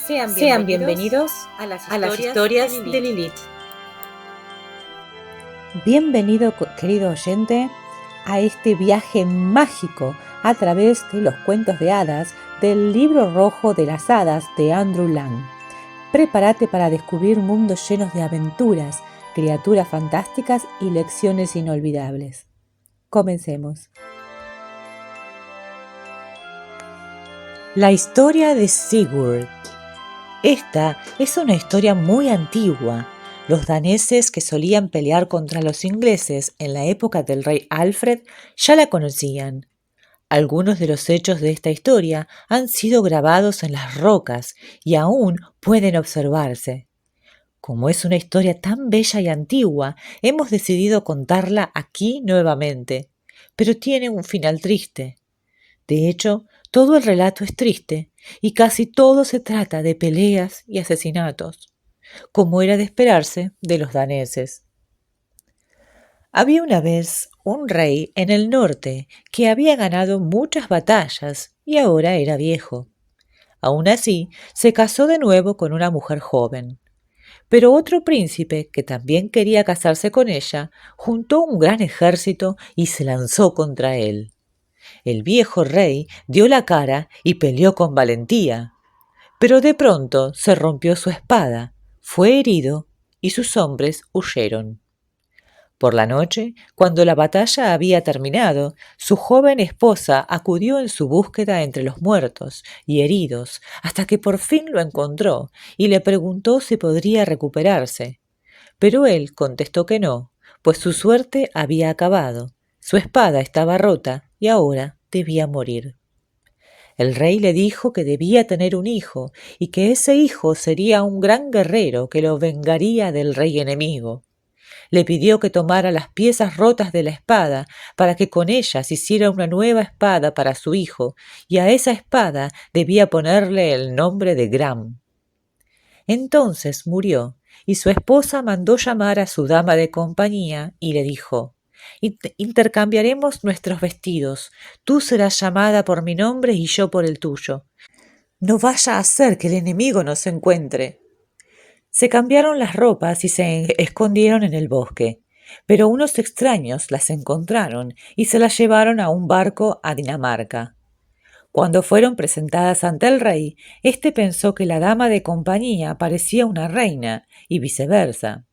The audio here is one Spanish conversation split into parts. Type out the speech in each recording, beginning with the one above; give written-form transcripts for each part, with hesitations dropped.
Sean bienvenidos a las historias de Lilith. Bienvenido, querido oyente, a este viaje mágico a través de los cuentos de hadas del Libro Rojo de las Hadas de Andrew Lang. Prepárate para descubrir mundos llenos de aventuras, criaturas fantásticas y lecciones inolvidables. Comencemos. La historia de Sigurd. Esta es una historia muy antigua. Los daneses que solían pelear contra los ingleses en la época del rey Alfred ya la conocían. Algunos de los hechos de esta historia han sido grabados en las rocas y aún pueden observarse. Como es una historia tan bella y antigua, hemos decidido contarla aquí nuevamente, pero tiene un final triste. De hecho, todo el relato es triste y casi todo se trata de peleas y asesinatos, como era de esperarse de los daneses. Había una vez un rey en el norte que había ganado muchas batallas y ahora era viejo. Aún así, se casó de nuevo con una mujer joven. Pero otro príncipe, que también quería casarse con ella, juntó un gran ejército y se lanzó contra él. El viejo rey dio la cara y peleó con valentía, pero de pronto se rompió su espada, fue herido y sus hombres huyeron. Por la noche, cuando la batalla había terminado, su joven esposa acudió en su búsqueda entre los muertos y heridos hasta que por fin lo encontró y le preguntó si podría recuperarse. Pero él contestó que no, pues su suerte había acabado. Su espada estaba rota y ahora debía morir. El rey le dijo que debía tener un hijo y que ese hijo sería un gran guerrero que lo vengaría del rey enemigo. Le pidió que tomara las piezas rotas de la espada para que con ellas hiciera una nueva espada para su hijo, y a esa espada debía ponerle el nombre de Gram. Entonces murió, y su esposa mandó llamar a su dama de compañía y le dijo: «Intercambiaremos nuestros vestidos. Tú serás llamada por mi nombre y yo por el tuyo. No vaya a ser que el enemigo nos encuentre». Se cambiaron las ropas y se escondieron en el bosque, pero unos extraños las encontraron y se las llevaron a un barco a Dinamarca. Cuando fueron presentadas ante el rey, éste pensó que la dama de compañía parecía una reina y viceversa.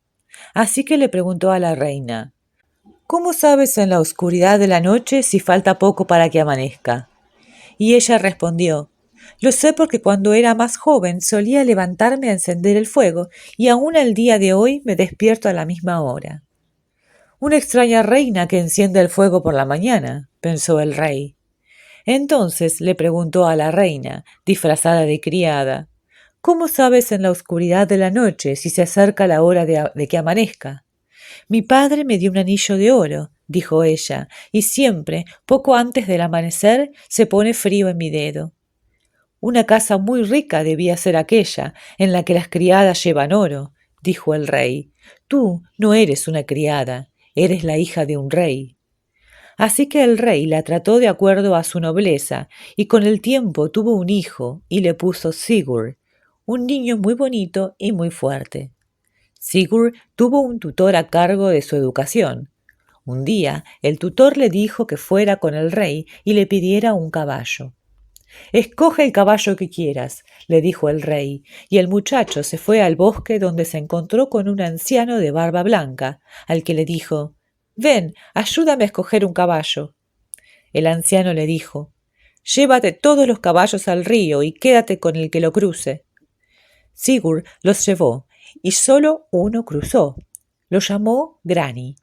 Así que le preguntó a la reina: «¿Cómo sabes en la oscuridad de la noche si falta poco para que amanezca?». Y ella respondió: «Lo sé porque cuando era más joven solía levantarme a encender el fuego y aún al día de hoy me despierto a la misma hora». «Una extraña reina que enciende el fuego por la mañana», pensó el rey. Entonces le preguntó a la reina, disfrazada de criada: «¿Cómo sabes en la oscuridad de la noche si se acerca la hora de que amanezca?». «Mi padre me dio un anillo de oro», dijo ella, «y siempre, poco antes del amanecer, se pone frío en mi dedo». «Una casa muy rica debía ser aquella, en la que las criadas llevan oro», dijo el rey. «Tú no eres una criada, eres la hija de un rey». Así que el rey la trató de acuerdo a su nobleza, y con el tiempo tuvo un hijo y le puso Sigurd, un niño muy bonito y muy fuerte. Sigurd tuvo un tutor a cargo de su educación. Un día el tutor le dijo que fuera con el rey y le pidiera un caballo. «Escoge el caballo que quieras», le dijo el rey, y el muchacho se fue al bosque donde se encontró con un anciano de barba blanca, al que le dijo: «Ven, ayúdame a escoger un caballo». El anciano le dijo: «Llévate todos los caballos al río y quédate con el que lo cruce». Sigurd los llevó, y solo uno cruzó. Lo llamó Grani.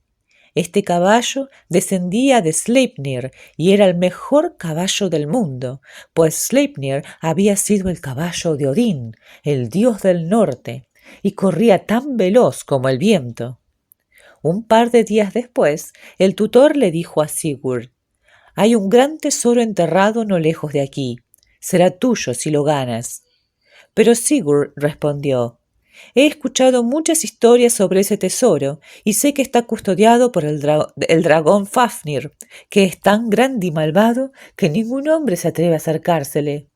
Este caballo descendía de Sleipnir y era el mejor caballo del mundo, pues Sleipnir había sido el caballo de Odín, el dios del norte, y corría tan veloz como el viento. Un par de días después, el tutor le dijo a Sigurd: «Hay un gran tesoro enterrado no lejos de aquí. Será tuyo si lo ganas». Pero Sigurd respondió: «He escuchado muchas historias sobre ese tesoro y sé que está custodiado por el dragón Fafnir, que es tan grande y malvado que ningún hombre se atreve a acercársele».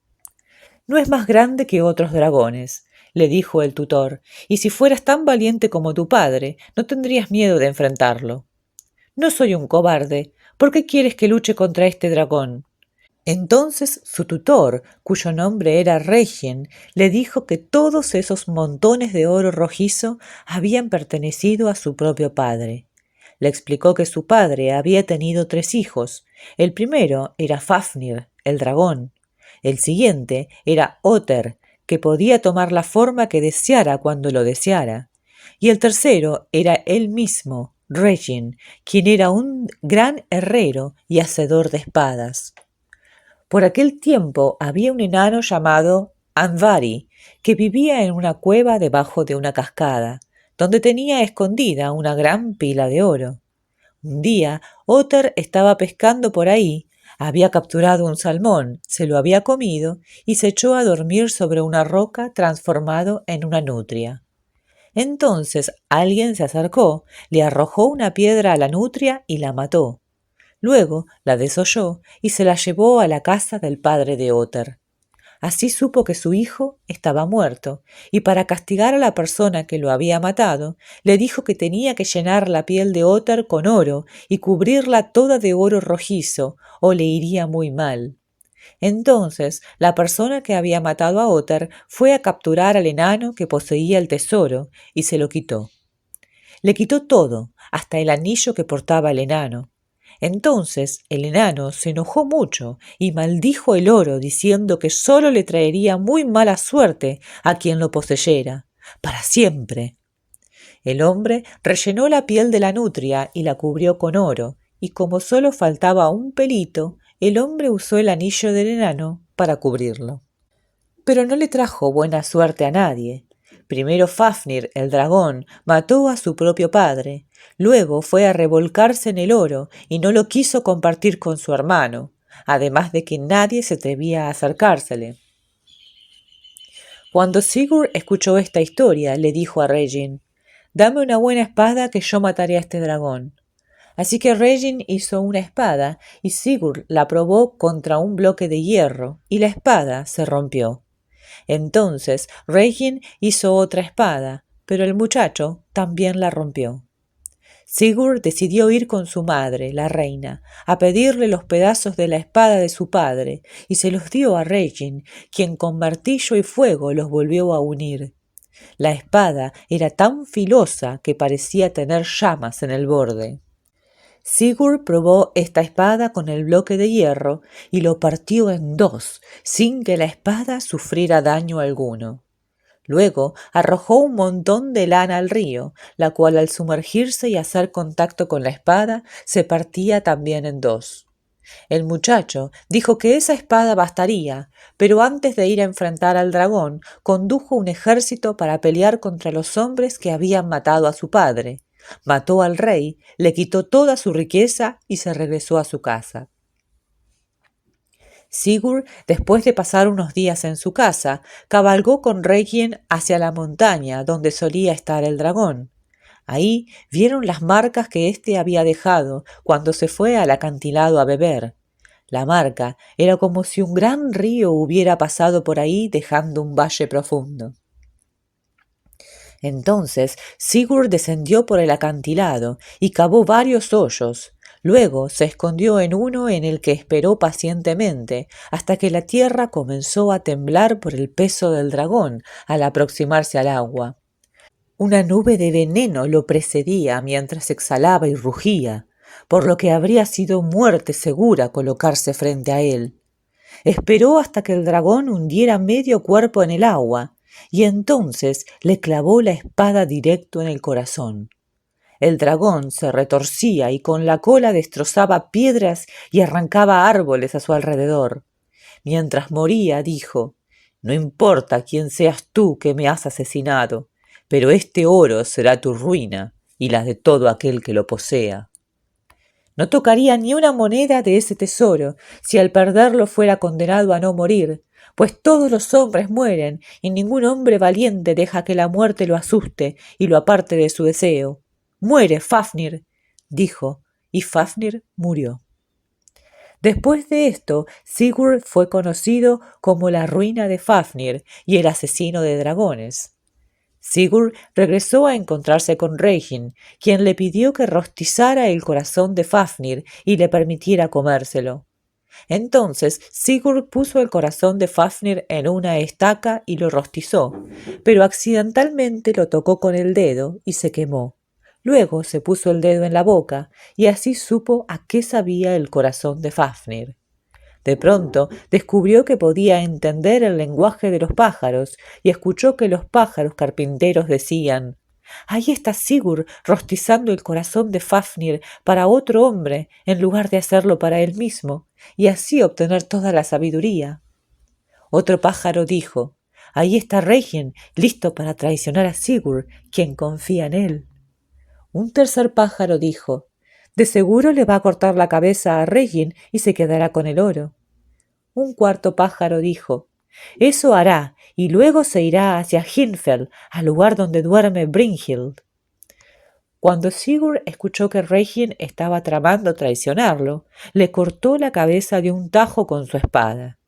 No es más grande que otros dragones, le dijo el tutor, y si fueras tan valiente como tu padre, no tendrías miedo de enfrentarlo. No soy un cobarde. ¿Por qué quieres que luche contra este dragón? Entonces su tutor, cuyo nombre era Regin, le dijo que todos esos montones de oro rojizo habían pertenecido a su propio padre. Le explicó que su padre había tenido 3 hijos. El primero era Fafnir, el dragón. El siguiente era Otter, que podía tomar la forma que deseara cuando lo deseara. Y el tercero era él mismo, Regin, quien era un gran herrero y hacedor de espadas. Por aquel tiempo había un enano llamado Andvari, que vivía en una cueva debajo de una cascada, donde tenía escondida una gran pila de oro. Un día, Otter estaba pescando por ahí, había capturado un salmón, se lo había comido y se echó a dormir sobre una roca transformado en una nutria. Entonces alguien se acercó, le arrojó una piedra a la nutria y la mató. Luego la desolló y se la llevó a la casa del padre de Otter. Así supo que su hijo estaba muerto, y para castigar a la persona que lo había matado, le dijo que tenía que llenar la piel de Otter con oro y cubrirla toda de oro rojizo, o le iría muy mal. Entonces la persona que había matado a Otter fue a capturar al enano que poseía el tesoro y se lo quitó. Le quitó todo, hasta el anillo que portaba el enano. Entonces el enano se enojó mucho y maldijo el oro diciendo que sólo le traería muy mala suerte a quien lo poseyera, para siempre. El hombre rellenó la piel de la nutria y la cubrió con oro, y como sólo faltaba un pelito, el hombre usó el anillo del enano para cubrirlo. Pero no le trajo buena suerte a nadie. Primero Fafnir, el dragón, mató a su propio padre. Luego fue a revolcarse en el oro y no lo quiso compartir con su hermano, además de que nadie se atrevía a acercársele. Cuando Sigurd escuchó esta historia, le dijo a Regin: «Dame una buena espada que yo mataré a este dragón». Así que Regin hizo una espada y Sigurd la probó contra un bloque de hierro y la espada se rompió. Entonces Regin hizo otra espada, pero el muchacho también la rompió. Sigurd decidió ir con su madre, la reina, a pedirle los pedazos de la espada de su padre, y se los dio a Regin, quien con martillo y fuego los volvió a unir. La espada era tan filosa que parecía tener llamas en el borde. Sigurd probó esta espada con el bloque de hierro y lo partió en 2, sin que la espada sufriera daño alguno. Luego arrojó un montón de lana al río, la cual al sumergirse y hacer contacto con la espada se partía también en 2. El muchacho dijo que esa espada bastaría, pero antes de ir a enfrentar al dragón, condujo un ejército para pelear contra los hombres que habían matado a su padre. Mató al rey, le quitó toda su riqueza y se regresó a su casa. Sigurd, después de pasar unos días en su casa, cabalgó con Regin hacia la montaña donde solía estar el dragón. Ahí vieron las marcas que éste había dejado cuando se fue al acantilado a beber. La marca era como si un gran río hubiera pasado por ahí dejando un valle profundo. Entonces Sigurd descendió por el acantilado y cavó varios hoyos. Luego se escondió en uno en el que esperó pacientemente hasta que la tierra comenzó a temblar por el peso del dragón al aproximarse al agua. Una nube de veneno lo precedía mientras exhalaba y rugía, por lo que habría sido muerte segura colocarse frente a él. Esperó hasta que el dragón hundiera medio cuerpo en el agua, y entonces le clavó la espada directo en el corazón. El dragón se retorcía y con la cola destrozaba piedras y arrancaba árboles a su alrededor. Mientras moría, dijo: «No importa quién seas tú que me has asesinado, pero este oro será tu ruina y la de todo aquel que lo posea». No tocaría ni una moneda de ese tesoro si al perderlo fuera condenado a no morir, pues todos los hombres mueren y ningún hombre valiente deja que la muerte lo asuste y lo aparte de su deseo. «Muere, Fafnir», dijo, y Fafnir murió. Después de esto, Sigurd fue conocido como la ruina de Fafnir y el asesino de dragones. Sigurd regresó a encontrarse con Reginn, quien le pidió que rostizara el corazón de Fafnir y le permitiera comérselo. Entonces Sigurd puso el corazón de Fafnir en una estaca y lo rostizó, pero accidentalmente lo tocó con el dedo y se quemó. Luego se puso el dedo en la boca y así supo a qué sabía el corazón de Fafnir. De pronto descubrió que podía entender el lenguaje de los pájaros y escuchó que los pájaros carpinteros decían: «Ahí está Sigurd rostizando el corazón de Fafnir para otro hombre en lugar de hacerlo para él mismo, y así obtener toda la sabiduría». Otro pájaro dijo: «Ahí está Reginn, listo para traicionar a Sigurd, quien confía en él». Un tercer pájaro dijo: «De seguro le va a cortar la cabeza a Reginn y se quedará con el oro». Un cuarto pájaro dijo: «Eso hará, y luego se irá hacia Hvinfell, al lugar donde duerme Brynhild». Cuando Sigurd escuchó que Reginn estaba tramando traicionarlo, le cortó la cabeza de un tajo con su espada.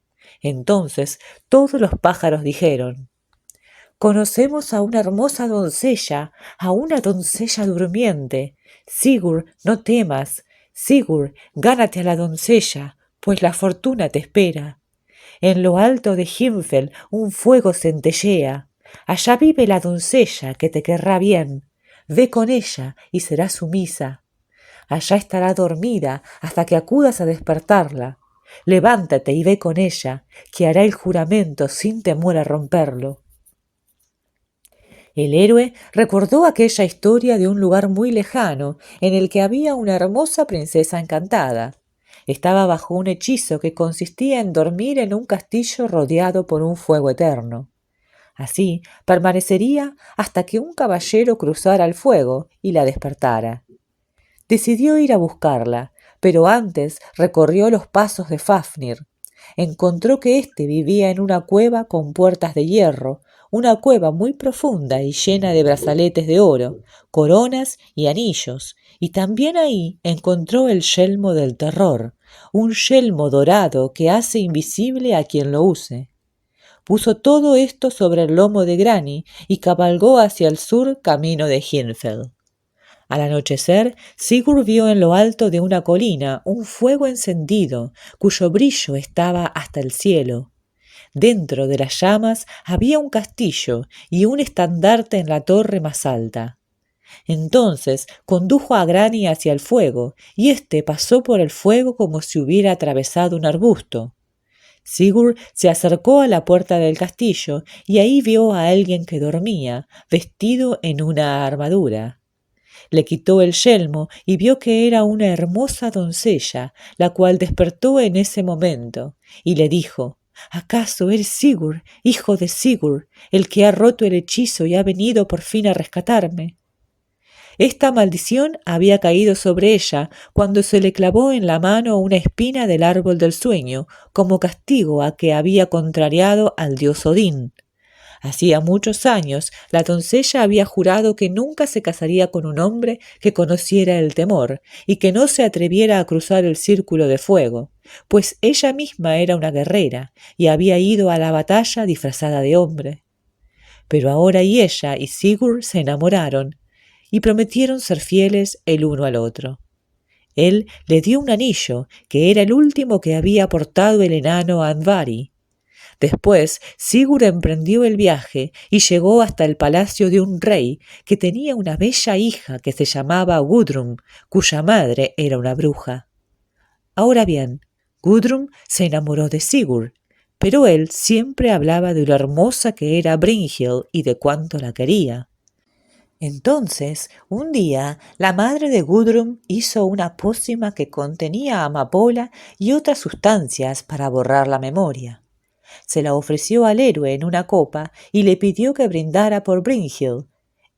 Entonces todos los pájaros dijeron: «Conocemos a una hermosa doncella, a una doncella durmiente. Sigurd, no temas. Sigurd, gánate a la doncella, pues la fortuna te espera. En lo alto de Hvinfell un fuego centellea. Allá vive la doncella que te querrá bien. Ve con ella y será sumisa. Allá estará dormida hasta que acudas a despertarla. Levántate y ve con ella, que hará el juramento sin temor a romperlo». El héroe recordó aquella historia de un lugar muy lejano, en el que había una hermosa princesa encantada. Estaba bajo un hechizo que consistía en dormir en un castillo rodeado por un fuego eterno. Así permanecería hasta que un caballero cruzara el fuego y la despertara. Decidió ir a buscarla, pero antes recorrió los pasos de Fafnir. Encontró que éste vivía en una cueva con puertas de hierro, una cueva muy profunda y llena de brazaletes de oro, coronas y anillos, y también ahí encontró el yelmo del terror, un yelmo dorado que hace invisible a quien lo use. Puso todo esto sobre el lomo de Grani y cabalgó hacia el sur camino de Hvinfell. Al anochecer, Sigurd vio en lo alto de una colina un fuego encendido, cuyo brillo estaba hasta el cielo. Dentro de las llamas había un castillo y un estandarte en la torre más alta. Entonces condujo a Grani hacia el fuego, y éste pasó por el fuego como si hubiera atravesado un arbusto. Sigurd se acercó a la puerta del castillo y ahí vio a alguien que dormía, vestido en una armadura. Le quitó el yelmo y vio que era una hermosa doncella, la cual despertó en ese momento, y le dijo: «¿Acaso eres Sigurd, hijo de Sigurd, el que ha roto el hechizo y ha venido por fin a rescatarme?» Esta maldición había caído sobre ella cuando se le clavó en la mano una espina del árbol del sueño, como castigo a que había contrariado al dios Odín. Hacía muchos años la doncella había jurado que nunca se casaría con un hombre que conociera el temor y que no se atreviera a cruzar el círculo de fuego, pues ella misma era una guerrera y había ido a la batalla disfrazada de hombre. Pero ahora ella y Sigurd se enamoraron y prometieron ser fieles el uno al otro. Él le dio un anillo, que era el último que había portado el enano Andvari. Después Sigurd emprendió el viaje y llegó hasta el palacio de un rey que tenía una bella hija que se llamaba Gudrun, cuya madre era una bruja. Ahora bien, Gudrun se enamoró de Sigurd, pero él siempre hablaba de lo hermosa que era Brynhild y de cuánto la quería. Entonces, un día, la madre de Gudrun hizo una pócima que contenía amapola y otras sustancias para borrar la memoria. Se la ofreció al héroe en una copa y le pidió que brindara por Brynhild.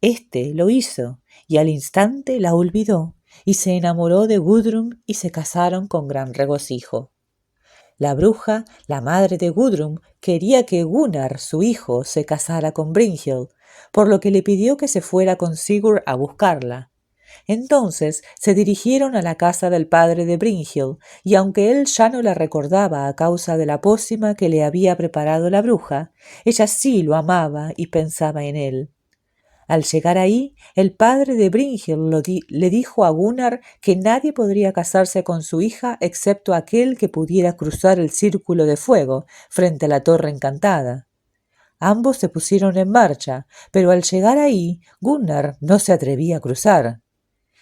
Este lo hizo y al instante la olvidó y se enamoró de Gudrun y se casaron con gran regocijo. La bruja, la madre de Gudrun, quería que Gunnar, su hijo, se casara con Brynhild, por lo que le pidió que se fuera con Sigurd a buscarla. Entonces se dirigieron a la casa del padre de Brynhild, y aunque él ya no la recordaba a causa de la pócima que le había preparado la bruja, ella sí lo amaba y pensaba en él. Al llegar ahí, el padre de Brynhild le dijo a Gunnar que nadie podría casarse con su hija excepto aquel que pudiera cruzar el círculo de fuego frente a la torre encantada. Ambos se pusieron en marcha, pero al llegar ahí, Gunnar no se atrevía a cruzar.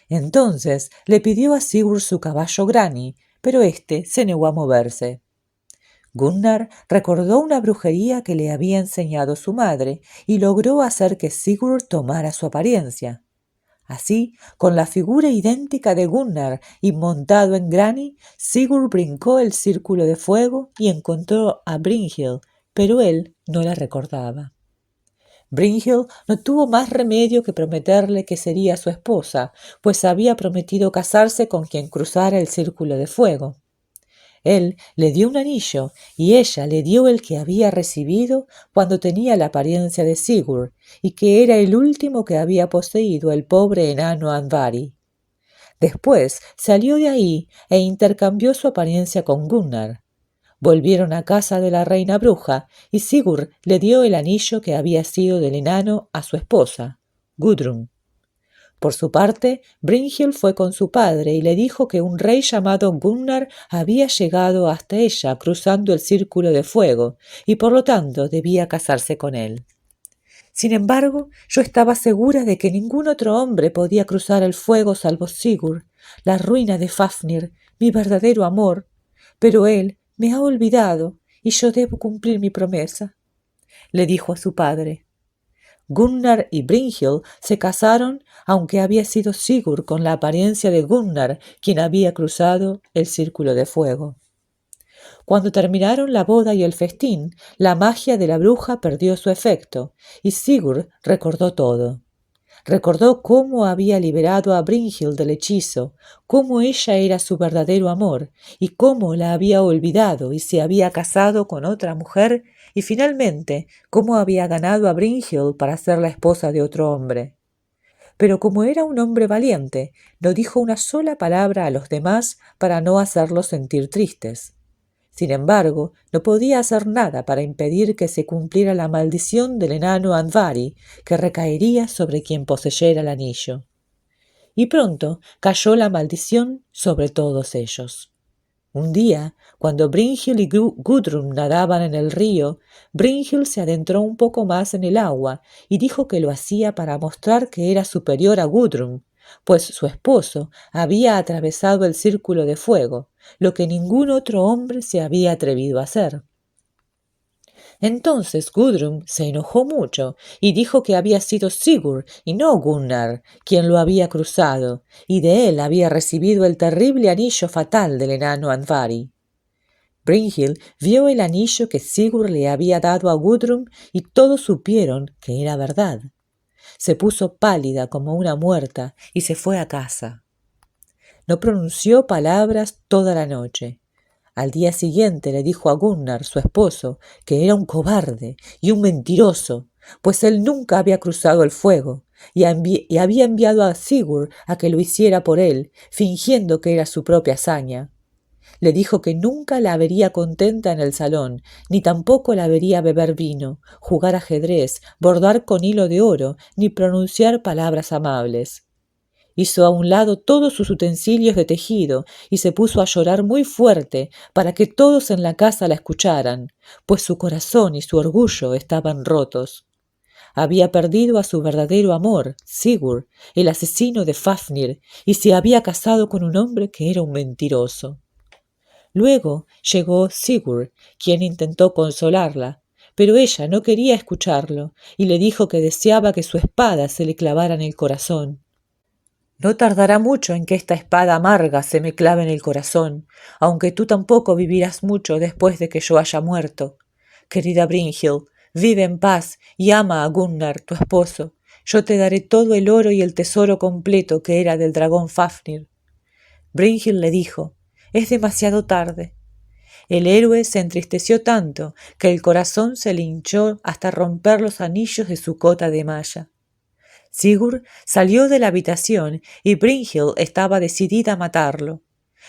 Entonces le pidió a Sigurd su caballo Grani, pero éste se negó a moverse. Gunnar recordó una brujería que le había enseñado su madre y logró hacer que Sigurd tomara su apariencia. Así, con la figura idéntica de Gunnar y montado en Grani, Sigurd brincó el círculo de fuego y encontró a Brynhild, pero él no la recordaba. Brynhild no tuvo más remedio que prometerle que sería su esposa, pues había prometido casarse con quien cruzara el círculo de fuego. Él le dio un anillo y ella le dio el que había recibido cuando tenía la apariencia de Sigurd y que era el último que había poseído el pobre enano Andvari. Después salió de ahí e intercambió su apariencia con Gunnar. Volvieron a casa de la reina bruja y Sigurd le dio el anillo que había sido del enano a su esposa, Gudrun. Por su parte, Brynhild fue con su padre y le dijo que un rey llamado Gunnar había llegado hasta ella cruzando el círculo de fuego y por lo tanto debía casarse con él. Sin embargo, yo estaba segura de que ningún otro hombre podía cruzar el fuego salvo Sigurd, la ruina de Fafnir, mi verdadero amor, pero él me ha olvidado y yo debo cumplir mi promesa, le dijo a su padre. Gunnar y Brynhild se casaron, aunque había sido Sigurd con la apariencia de Gunnar quien había cruzado el círculo de fuego. Cuando terminaron la boda y el festín, la magia de la bruja perdió su efecto, y Sigurd recordó todo. Recordó cómo había liberado a Brynhild del hechizo, cómo ella era su verdadero amor, y cómo la había olvidado y se había casado con otra mujer, y finalmente cómo había ganado a Brynhild para ser la esposa de otro hombre. Pero como era un hombre valiente, no dijo una sola palabra a los demás para no hacerlos sentir tristes. Sin embargo, no podía hacer nada para impedir que se cumpliera la maldición del enano Andvari, que recaería sobre quien poseyera el anillo. Y pronto cayó la maldición sobre todos ellos. Un día, cuando Brynhild y Gudrun nadaban en el río, Brynhild se adentró un poco más en el agua y dijo que lo hacía para mostrar que era superior a Gudrun, pues su esposo había atravesado el círculo de fuego, lo que ningún otro hombre se había atrevido a hacer. Entonces Gudrun se enojó mucho y dijo que había sido Sigurd y no Gunnar quien lo había cruzado, y de él había recibido el terrible anillo fatal del enano Andvari. Brynhild vio el anillo que Sigurd le había dado a Gudrun y todos supieron que era verdad. Se puso pálida como una muerta y se fue a casa. No pronunció palabras toda la noche. Al día siguiente le dijo a Gunnar, su esposo, que era un cobarde y un mentiroso, pues él nunca había cruzado el fuego y había enviado a Sigurd a que lo hiciera por él, fingiendo que era su propia hazaña. Le dijo que nunca la vería contenta en el salón, ni tampoco la vería beber vino, jugar ajedrez, bordar con hilo de oro, ni pronunciar palabras amables. Hizo a un lado todos sus utensilios de tejido y se puso a llorar muy fuerte para que todos en la casa la escucharan, pues su corazón y su orgullo estaban rotos. Había perdido a su verdadero amor, Sigurd, el asesino de Fafnir, y se había casado con un hombre que era un mentiroso. Luego llegó Sigurd, quien intentó consolarla, pero ella no quería escucharlo y le dijo que deseaba que su espada se le clavara en el corazón. No tardará mucho en que esta espada amarga se me clave en el corazón, aunque tú tampoco vivirás mucho después de que yo haya muerto. Querida Brynhild, vive en paz y ama a Gunnar, tu esposo. Yo te daré todo el oro y el tesoro completo que era del dragón Fafnir. Brynhild le dijo, es demasiado tarde. El héroe se entristeció tanto que el corazón se le hinchó hasta romper los anillos de su cota de malla. Sigurd salió de la habitación y Brynhild estaba decidida a matarlo.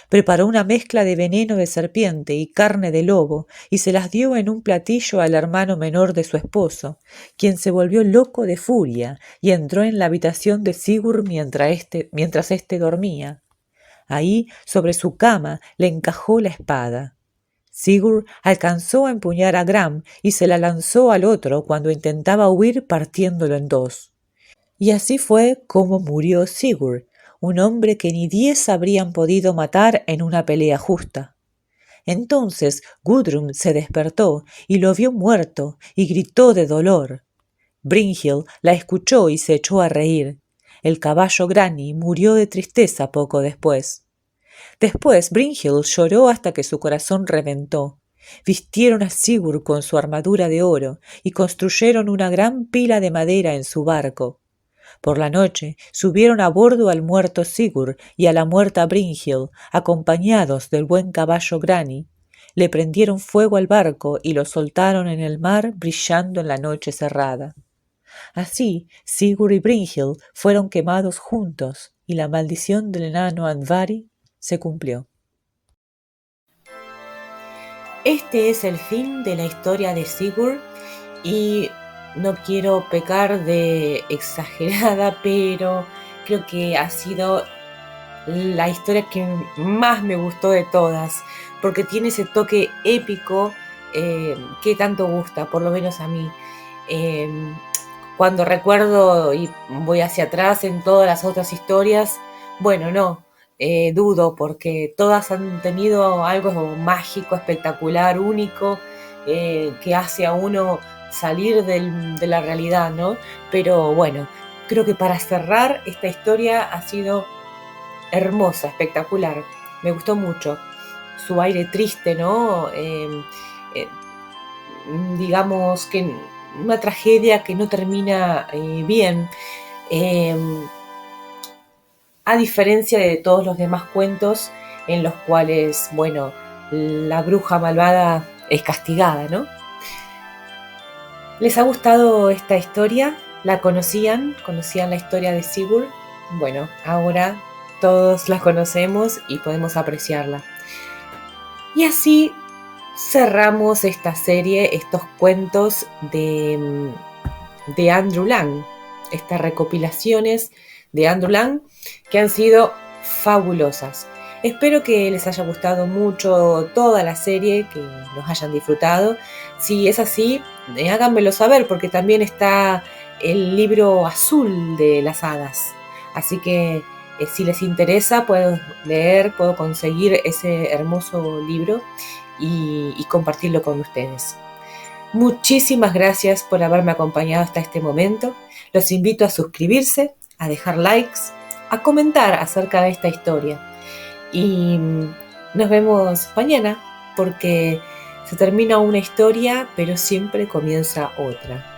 Preparó una mezcla de veneno de serpiente y carne de lobo y se las dio en un platillo al hermano menor de su esposo, quien se volvió loco de furia y entró en la habitación de Sigurd mientras éste dormía. Ahí, sobre su cama, le encajó la espada. Sigurd alcanzó a empuñar a Gram y se la lanzó al otro cuando intentaba huir partiéndolo en dos. Y así fue como murió Sigurd, un hombre que ni 10 habrían podido matar en una pelea justa. Entonces Gudrun se despertó y lo vio muerto y gritó de dolor. Brynhild la escuchó y se echó a reír. El caballo Grani murió de tristeza poco después. Después Brynhild lloró hasta que su corazón reventó. Vistieron a Sigurd con su armadura de oro y construyeron una gran pila de madera en su barco. Por la noche subieron a bordo al muerto Sigurd y a la muerta Brynhild, acompañados del buen caballo Grani. Le prendieron fuego al barco y lo soltaron en el mar brillando en la noche cerrada. Así Sigurd y Brynhild fueron quemados juntos y la maldición del enano Andvari se cumplió. Este es el fin de la historia de Sigurd y no quiero pecar de exagerada, pero creo que ha sido la historia que más me gustó de todas, porque tiene ese toque épico que tanto gusta, por lo menos a mí. Cuando recuerdo y voy hacia atrás en todas las otras historias, bueno, no, dudo, porque todas han tenido algo mágico, espectacular, único, que hace a uno salir de la realidad, ¿no? Pero bueno, creo que para cerrar esta historia ha sido hermosa, espectacular. Me gustó mucho su aire triste, ¿no? Digamos que una tragedia que no termina bien. A diferencia de todos los demás cuentos en los cuales, bueno, la bruja malvada es castigada, ¿no? ¿Les ha gustado esta historia? ¿La conocían? ¿Conocían la historia de Sigurd? Bueno, ahora todos la conocemos y podemos apreciarla. Y así cerramos esta serie, estos cuentos de Andrew Lang, estas recopilaciones de Andrew Lang que han sido fabulosas. Espero que les haya gustado mucho toda la serie, que los hayan disfrutado. Si es así, háganmelo saber, porque también está el libro azul de las hadas. Así que si les interesa, puedo leer, puedo conseguir ese hermoso libro y compartirlo con ustedes. Muchísimas gracias por haberme acompañado hasta este momento. Los invito a suscribirse, a dejar likes, a comentar acerca de esta historia. Y nos vemos mañana, porque se termina una historia, pero siempre comienza otra.